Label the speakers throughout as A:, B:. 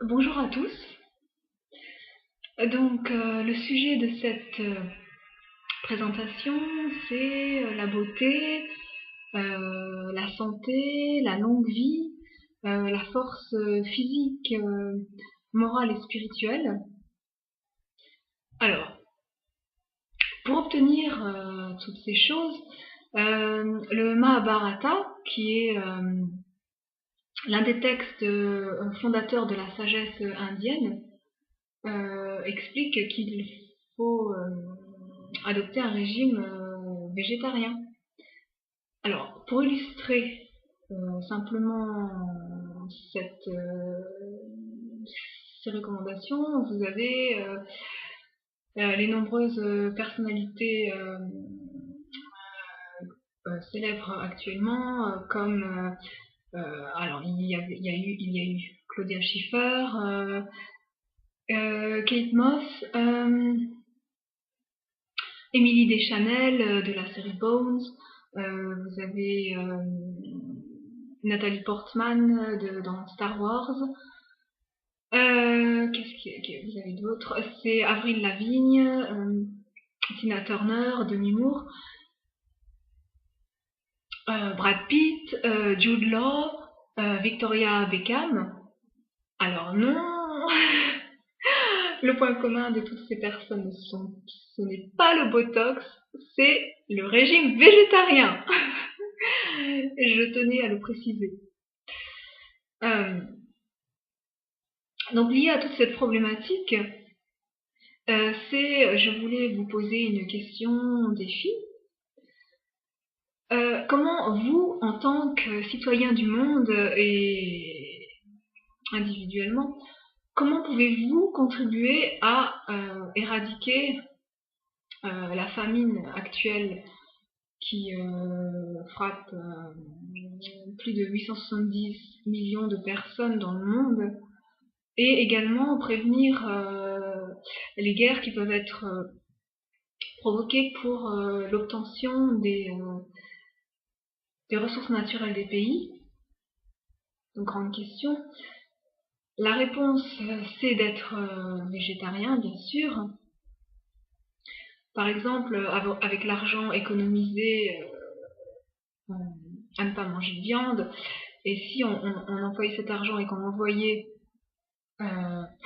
A: Bonjour à tous. Donc, le sujet de cette présentation, c'est la beauté, la santé, la longue vie, la force physique, morale et spirituelle. Alors, pour obtenir toutes ces choses, le Mahabharata, qui est l'un des textes fondateurs de la sagesse indienne, explique qu'il faut adopter un régime végétarien. Alors, pour illustrer simplement cette, ces recommandations, vous avez les nombreuses personnalités célèbres actuellement, comme alors il y a eu Claudia Schiffer, Kate Moss, Emily Deschanel de la série Bones, vous avez Nathalie Portman dans Star Wars. Qu'est-ce que vous avez d'autre? C'est Avril Lavigne, Tina Turner, Demi Moore, Brad Pitt, Jude Law, Victoria Beckham. Alors non, le point commun de toutes ces personnes, ce n'est pas le Botox, c'est le régime végétarien. Je tenais à le préciser. Donc lié à toute cette problématique, je voulais vous poser une question défi. Comment vous, en tant que citoyen du monde et individuellement, comment pouvez-vous contribuer à éradiquer la famine actuelle qui frappe plus de 870 millions de personnes dans le monde, et également prévenir les guerres qui peuvent être provoquées pour l'obtention des ressources naturelles des pays. Donc, grande question. La réponse, c'est d'être végétarien, bien sûr. Par exemple, avec l'argent économisé, à ne pas manger de viande. Et si on employait cet argent et qu'on l'envoyait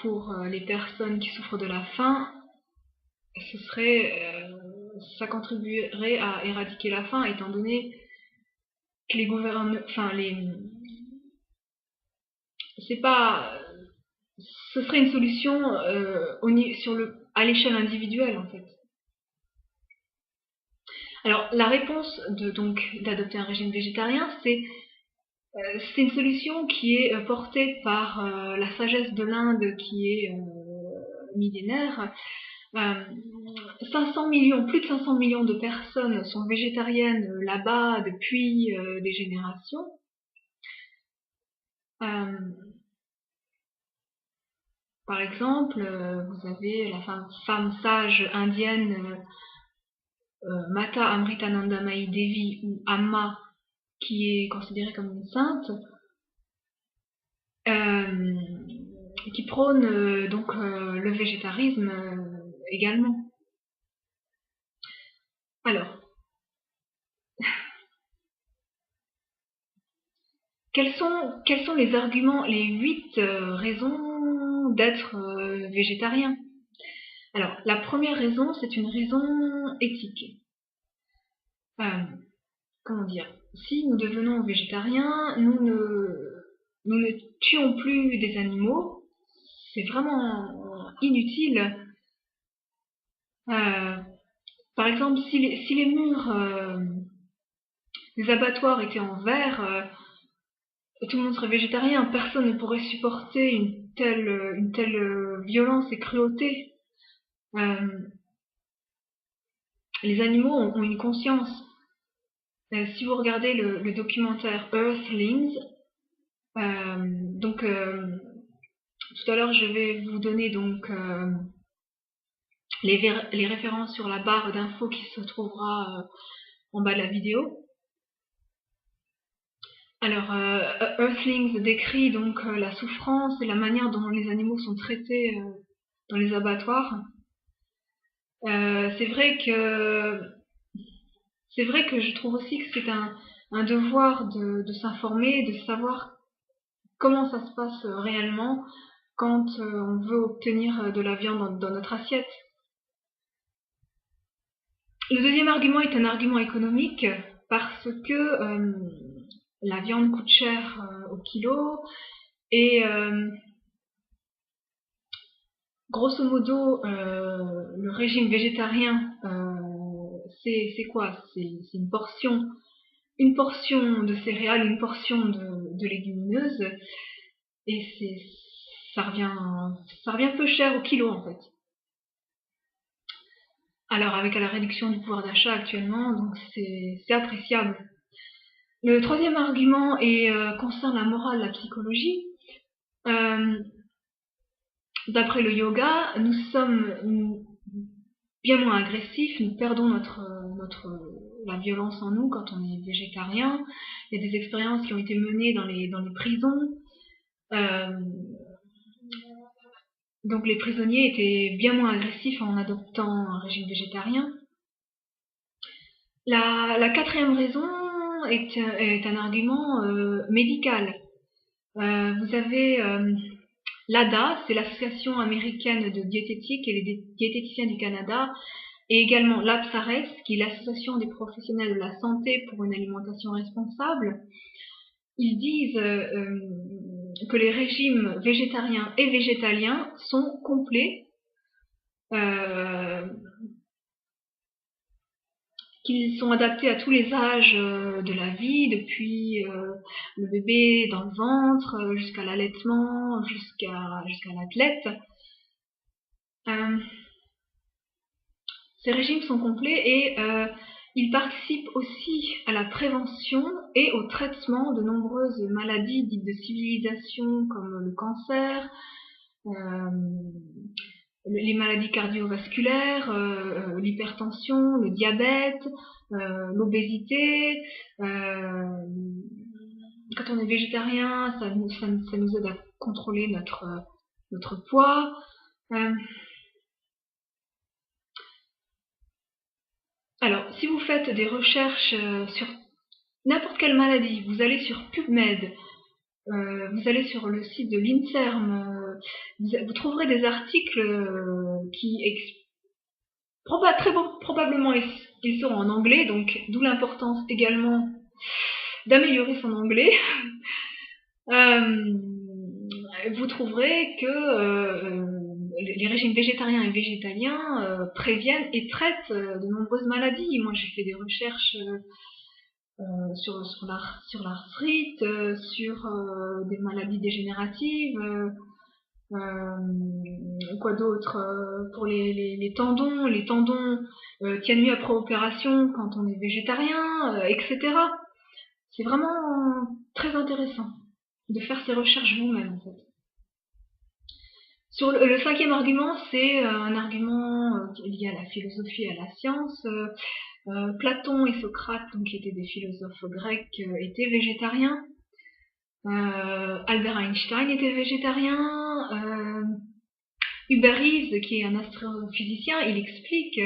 A: pour les personnes qui souffrent de la faim, ça contribuerait à éradiquer la faim, étant donné que les gouvernements, c'est pas, ce serait une solution à l'échelle individuelle en fait. Alors la réponse d'adopter un régime végétarien, c'est une solution qui est portée par la sagesse de l'Inde, qui est millénaire. 500 millions, plus de 500 millions de personnes sont végétariennes là-bas depuis des générations. Par exemple, vous avez la femme sage indienne Mata Amritanandamayi Devi, ou Amma, qui est considérée comme une sainte, qui prône donc le végétarisme également. Alors, quels sont les arguments, les 8 raisons d'être végétarien? Alors, la première raison, c'est une raison éthique. Comment dire? Si nous devenons végétariens, nous ne tuons plus des animaux. C'est vraiment inutile. Par exemple, si les murs des abattoirs étaient en verre, tout le monde serait végétarien. Personne ne pourrait supporter une telle violence et cruauté. Les animaux ont une conscience. Si vous regardez le documentaire Earthlings, tout à l'heure je vais vous donner donc les références sur la barre d'infos qui se trouvera en bas de la vidéo. Alors, Earthlings décrit donc la souffrance et la manière dont les animaux sont traités dans les abattoirs. C'est vrai que je trouve aussi que c'est un devoir de s'informer, de savoir comment ça se passe réellement quand on veut obtenir de la viande dans notre assiette. Le deuxième argument est un argument économique parce que la viande coûte cher au kilo et grosso modo le régime végétarien c'est quoi? C'est une portion de céréales, une portion de légumineuses et ça revient peu cher au kilo en fait. Alors avec la réduction du pouvoir d'achat actuellement, donc c'est appréciable. Le troisième argument concerne la morale, la psychologie. D'après le yoga, nous sommes bien moins agressifs, nous perdons la violence en nous quand on est végétarien. Il y a des expériences qui ont été menées dans les prisons. Donc les prisonniers étaient bien moins agressifs en adoptant un régime végétarien. La quatrième raison est un argument médical. Vous avez l'ADA, c'est l'Association américaine de diététique et les diététiciens du Canada, et également l'APSARES, qui est l'Association des professionnels de la santé pour une alimentation responsable. Ils disent que les régimes végétariens et végétaliens sont complets, qu'ils sont adaptés à tous les âges de la vie, depuis le bébé dans le ventre, jusqu'à l'allaitement, jusqu'à l'athlète. Ces régimes sont complets et ils participent aussi à la prévention et au traitement de nombreuses maladies dites de civilisation comme le cancer, les maladies cardiovasculaires, l'hypertension, le diabète, l'obésité. Quand on est végétarien, ça nous aide à contrôler notre poids. Alors, si vous faites des recherches sur n'importe quelle maladie, vous allez sur PubMed, vous allez sur le site de l'INSERM, vous trouverez des articles qui très probablement ils seront en anglais, donc d'où l'importance également d'améliorer son anglais. Vous trouverez que les régimes végétariens et végétaliens préviennent et traitent de nombreuses maladies. Moi, j'ai fait des recherches sur l'arthrite, sur des maladies dégénératives, quoi d'autre, pour les tendons. Les tendons tiennent mieux après opération quand on est végétarien, etc. C'est vraiment très intéressant de faire ces recherches vous-même en fait. Sur le cinquième argument, c'est un argument lié à la philosophie et à la science. Platon et Socrate, donc, qui étaient des philosophes grecs, étaient végétariens. Albert Einstein était végétarien. Hubert Reeves, qui est un astrophysicien, il explique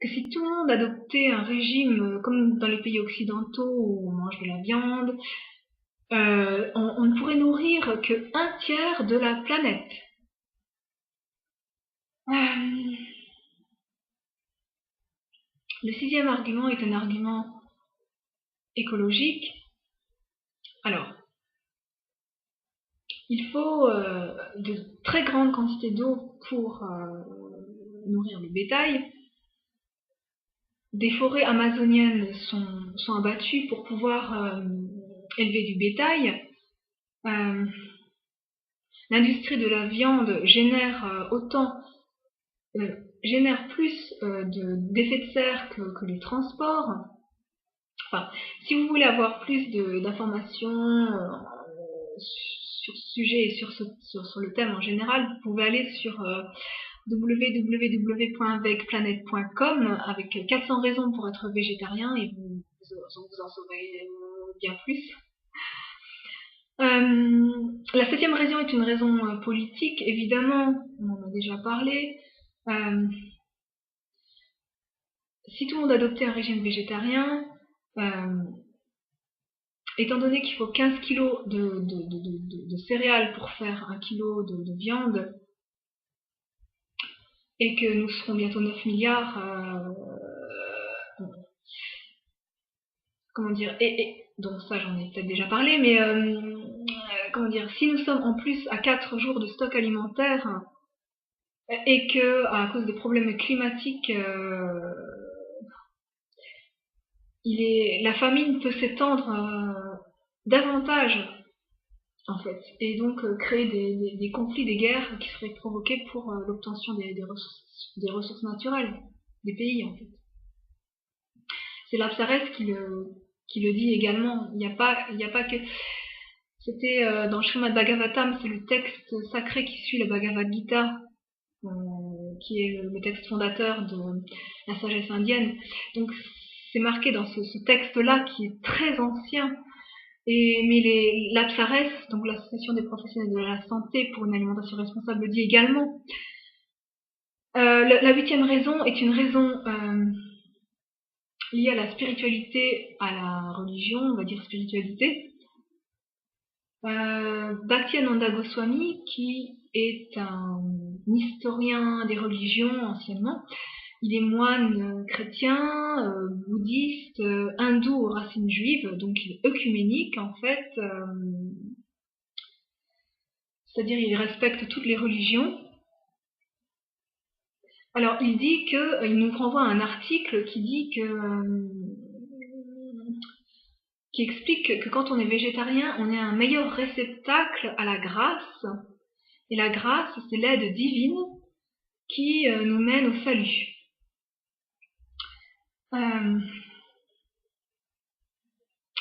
A: que si tout le monde adoptait un régime comme dans les pays occidentaux où on mange de la viande, on ne pourrait nourrir que 1/3 de la planète. Le sixième argument est un argument écologique. Alors, il faut de très grandes quantités d'eau pour nourrir le bétail. Des forêts amazoniennes sont abattues pour pouvoir élever du bétail. L'industrie de la viande génère plus d'effets de serre que les transports. Enfin, si vous voulez avoir plus d'informations sur ce sujet et sur le thème en général, vous pouvez aller sur www.vegplanet.com avec 400 raisons pour être végétarien et vous en saurez bien plus. La 7e raison est une raison politique, évidemment, on en a déjà parlé. Si tout le monde adoptait un régime végétarien, étant donné qu'il faut 15 kg de céréales pour faire 1 kg de viande, et que nous serons bientôt 9 milliards, comment dire, donc ça j'en ai peut-être déjà parlé, mais comment dire, si nous sommes en plus à 4 jours de stock alimentaire, et que à cause des problèmes climatiques, la famine peut s'étendre davantage, en fait, et donc créer des conflits, des guerres qui seraient provoquées pour l'obtention des ressources naturelles des pays, en fait. C'est l'Apsarès qui le dit également. Il n'y a pas que... C'était dans Srimad Bhagavatam, c'est le texte sacré qui suit le Bhagavad Gita, qui est le texte fondateur de la sagesse indienne. Donc c'est marqué dans ce texte-là qui est très ancien. Mais l'Apsarès, donc l'association des professionnels de la santé pour une alimentation responsable, le dit également. La 8e raison est une raison liée à la spiritualité, à la religion, on va dire spiritualité. Bhaktiananda Goswami, qui est un historien des religions anciennement, il est moine chrétien, bouddhiste, hindou aux racines juives, donc il est œcuménique en fait, c'est-à-dire il respecte toutes les religions. Alors il dit il nous renvoie à un article qui dit qui explique que quand on est végétarien, on est un meilleur réceptacle à la grâce, et la grâce, c'est l'aide divine qui nous mène au salut.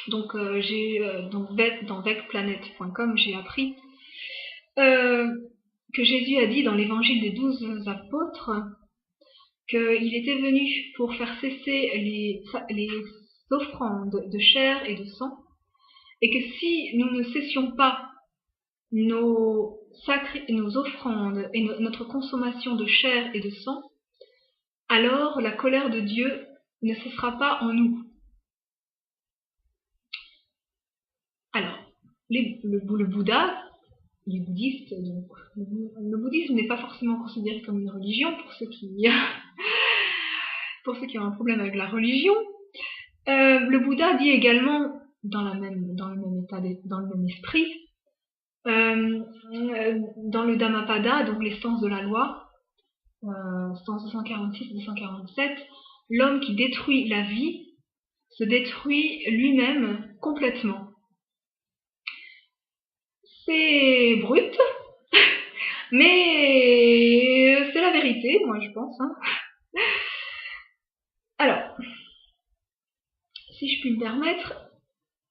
A: Donc dans vecplanet.com, j'ai appris que Jésus a dit dans l'évangile des 12 apôtres qu'il était venu pour faire cesser les offrandes de chair et de sang, et que si nous ne cessions pas nos offrandes et notre consommation de chair et de sang, alors la colère de Dieu ne cessera pas en nous. Alors, le Bouddha, les bouddhistes, donc le bouddhisme n'est pas forcément considéré comme une religion pour ceux qui ont un problème avec la religion. Le Bouddha dit également, dans le même esprit, dans le Dhammapada, donc les sens de la loi, sens 246 et 247, l'homme qui détruit la vie se détruit lui-même complètement. C'est brut, mais c'est la vérité, moi je pense. Alors, si je puis me permettre,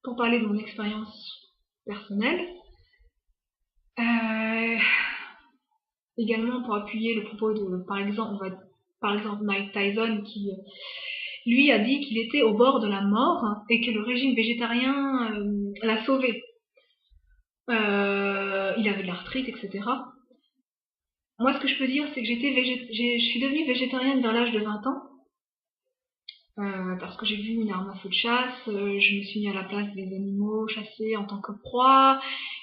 A: pour parler de mon expérience personnelle, également pour appuyer le propos de, par exemple Mike Tyson, qui lui a dit qu'il était au bord de la mort et que le régime végétarien l'a sauvé. Il avait de l'arthrite, etc. Moi, ce que je peux dire, c'est que je suis devenue végétarienne vers l'âge de 20 ans, parce que j'ai vu une arme à feu de chasse, je me suis mis à la place des animaux chassés en tant que proie,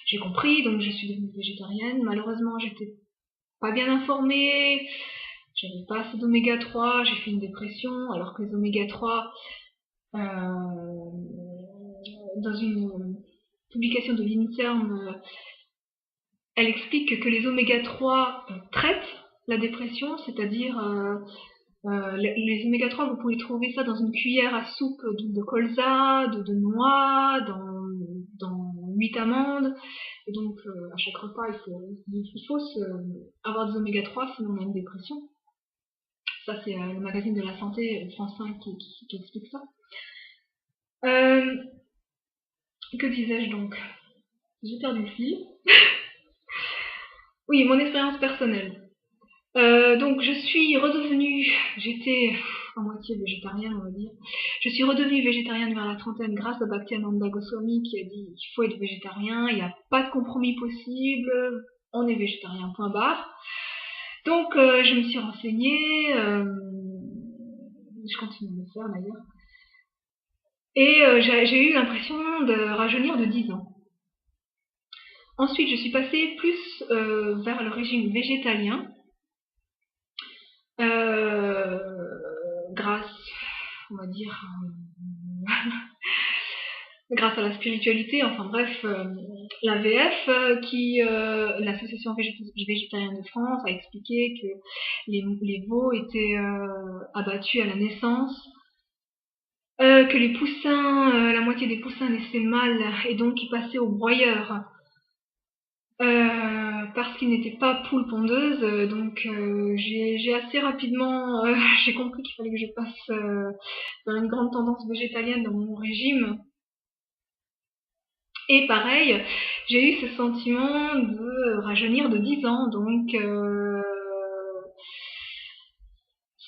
A: j'ai compris, donc je suis devenue végétarienne. Malheureusement, j'étais pas bien informée, j'avais pas assez d'oméga 3, j'ai fait une dépression, alors que les oméga 3, dans une publication de l'INSERM, elle explique que les oméga 3 traitent la dépression, c'est-à-dire les oméga 3, vous pouvez trouver ça dans une cuillère à soupe de colza, de noix, dans 8 amandes. Et donc à chaque repas, il faut avoir des oméga 3, sinon on a une dépression. Ça, c'est le magazine de la santé, France 5, qui explique ça. Que disais-je donc? J'ai perdu le fil. Oui, mon expérience personnelle. Donc je suis redevenue, j'étais à moitié végétarienne, on va dire. Je suis redevenue végétarienne vers la trentaine grâce à Bhaktiananda Goswami qui a dit qu'il faut être végétarien, il n'y a pas de compromis possible, on est végétarien, point barre. Donc je me suis renseignée, je continue de le faire d'ailleurs, et j'ai eu l'impression de rajeunir de 10 ans. Ensuite, je suis passée plus vers le régime végétalien, grâce, on va dire, grâce à la spiritualité, enfin bref, l'AVF, l'Association végétarienne de France, a expliqué que les veaux étaient abattus à la naissance, que les poussins, la moitié des poussins naissaient mâles et donc ils passaient au broyeur. Parce qu'ils n'étaient pas poules pondeuses, donc j'ai assez rapidement j'ai compris qu'il fallait que je passe vers une grande tendance végétalienne dans mon régime. Et pareil, j'ai eu ce sentiment de rajeunir de 10 ans, donc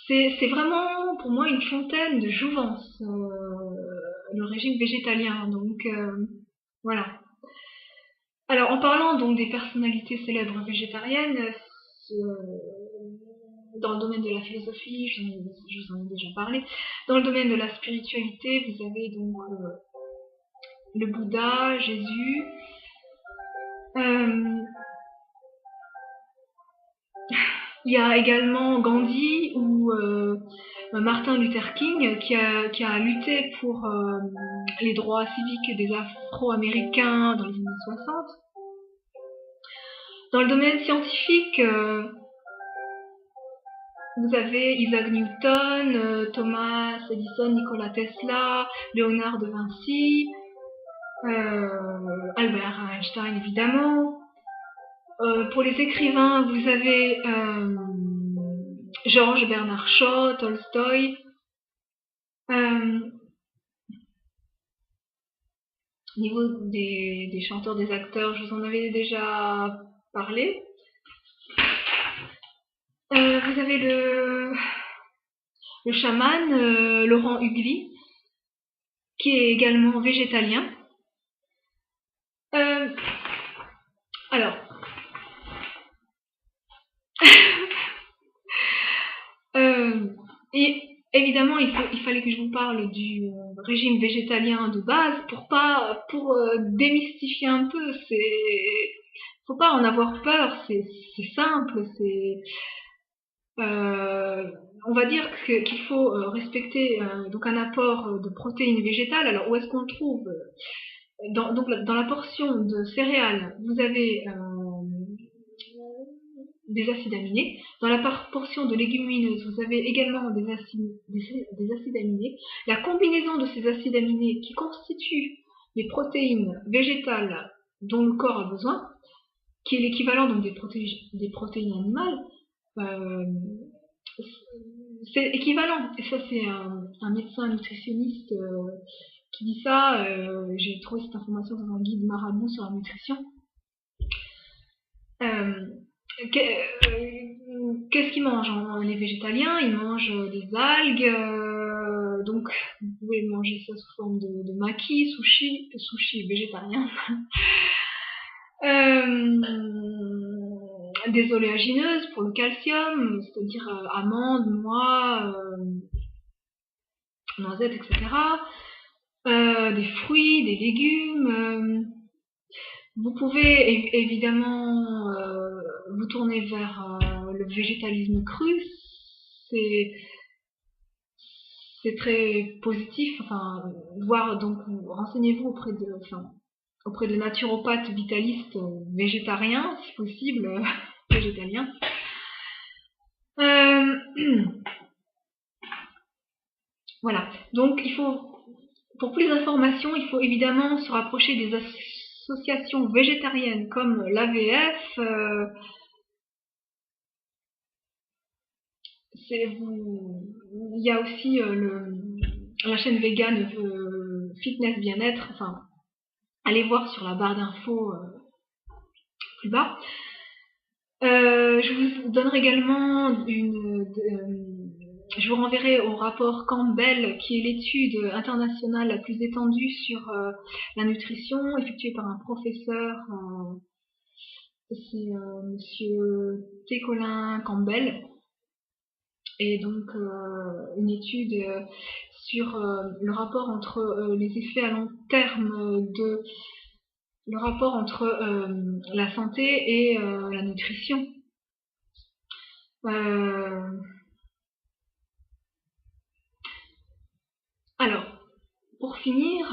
A: c'est vraiment pour moi une fontaine de jouvence, le régime végétalien, donc voilà. Alors, en parlant donc des personnalités célèbres végétariennes, dans le domaine de la philosophie, je vous en ai déjà parlé. Dans le domaine de la spiritualité, vous avez donc le Bouddha, Jésus. Il y a également Gandhi ou Martin Luther King qui a lutté pour les droits civiques des Afro-Américains dans les années 60. Dans le domaine scientifique, vous avez Isaac Newton, Thomas Edison, Nikola Tesla, Léonard de Vinci, Albert Einstein évidemment. Pour les écrivains, vous avez Georges Bernard Shaw, Tolstoï. Au niveau des chanteurs, des acteurs, je vous en avais déjà parlé. Vous avez le chaman Laurent Hugli, qui est également végétalien. Alors, et évidemment, il fallait que je vous parle du régime végétalien de base pour démystifier un peu. Faut pas en avoir peur, c'est simple, on va dire qu'il faut respecter donc un apport de protéines végétales. Alors où est-ce qu'on le trouve? Donc dans la portion de céréales, vous avez des acides aminés. Dans la portion de légumineuses, vous avez également des acides aminés. La combinaison de ces acides aminés qui constituent les protéines végétales dont le corps a besoin, qui est l'équivalent donc des protéines animales, c'est équivalent. Et ça, c'est un médecin nutritionniste qui dit ça. J'ai trouvé cette information dans un guide marabout sur la nutrition. Qu'est-ce qu'ils mangent les végétaliens? Ils mangent des algues, donc vous pouvez manger ça sous forme de maki, sushi végétarien. Des oléagineuses pour le calcium, c'est-à-dire amandes, noix, noisettes, etc. Des fruits, des légumes. Vous pouvez évidemment vous tourner vers le végétalisme cru. C'est très positif. Enfin, donc renseignez-vous auprès de naturopathes vitalistes végétariens, si possible, végétaliens. Voilà. Donc pour plus d'informations, il faut évidemment se rapprocher des associations végétariennes comme l'AVF. Il y a aussi la chaîne vegan Fitness Bien-être. Enfin, allez voir sur la barre d'infos plus bas. Je vous donnerai également je vous renverrai au rapport Campbell, qui est l'étude internationale la plus étendue sur la nutrition, effectuée par un professeur, c'est monsieur T. Colin Campbell, et donc une étude sur le rapport entre les effets à long terme le rapport entre la santé et la nutrition. Alors, pour finir,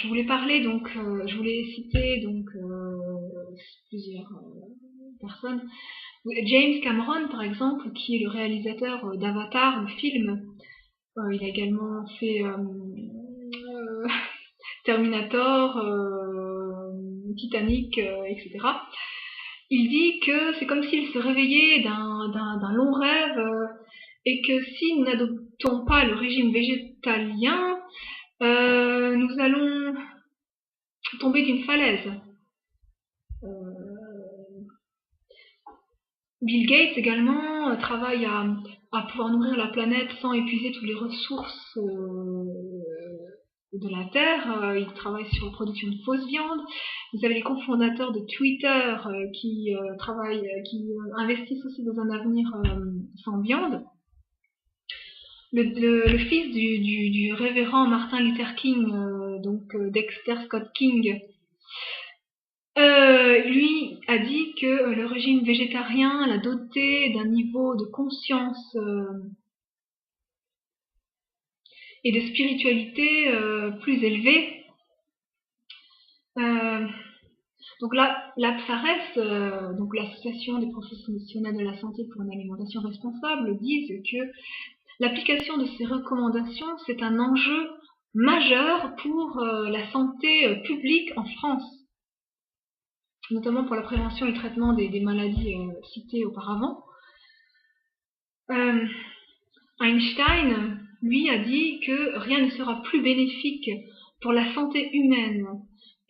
A: je voulais parler donc, je voulais citer donc plusieurs personnes. James Cameron, par exemple, qui est le réalisateur d'Avatar, le film. Il a également fait Terminator, Titanic, etc. Il dit que c'est comme s'il se réveillait d'un long rêve et que si nous n'adoptons pas le régime végétalien, nous allons tomber d'une falaise. Bill Gates également travaille à pouvoir nourrir la planète sans épuiser toutes les ressources de la Terre. Il travaille sur la production de fausses viandes. Vous avez les cofondateurs de Twitter qui investissent aussi dans un avenir sans viande. Le fils du révérend Martin Luther King, Dexter Scott King, lui a dit que le régime végétarien l'a doté d'un niveau de conscience et de spiritualité plus élevé. Donc là, l'APSARES, donc l'association des professionnels de la santé pour une alimentation responsable, disent que l'application de ces recommandations, c'est un enjeu majeur pour la santé publique en France, notamment pour la prévention et le traitement des maladies citées auparavant. Einstein, lui, a dit que rien ne sera plus bénéfique pour la santé humaine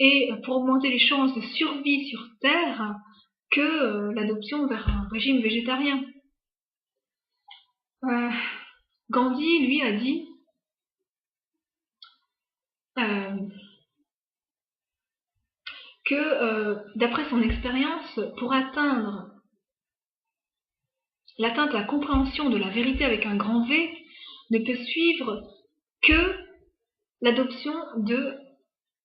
A: et pour augmenter les chances de survie sur Terre que l'adoption vers un régime végétarien. Gandhi, lui, a dit que, d'après son expérience, pour atteindre l'atteinte à la compréhension de la vérité avec un grand V, ne peut suivre que l'adoption de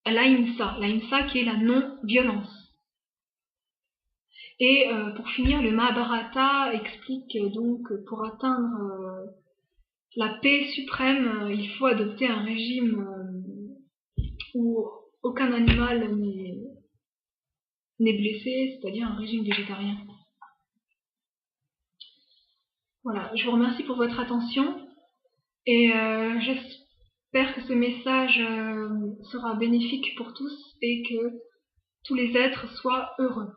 A: l'ahimsa qui est la non-violence. Et pour finir, le Mahabharata explique donc pour atteindre la paix suprême, il faut adopter un régime où aucun animal n'est blessé, c'est-à-dire un régime végétarien. Voilà, je vous remercie pour votre attention et j'espère que ce message sera bénéfique pour tous et que tous les êtres soient heureux.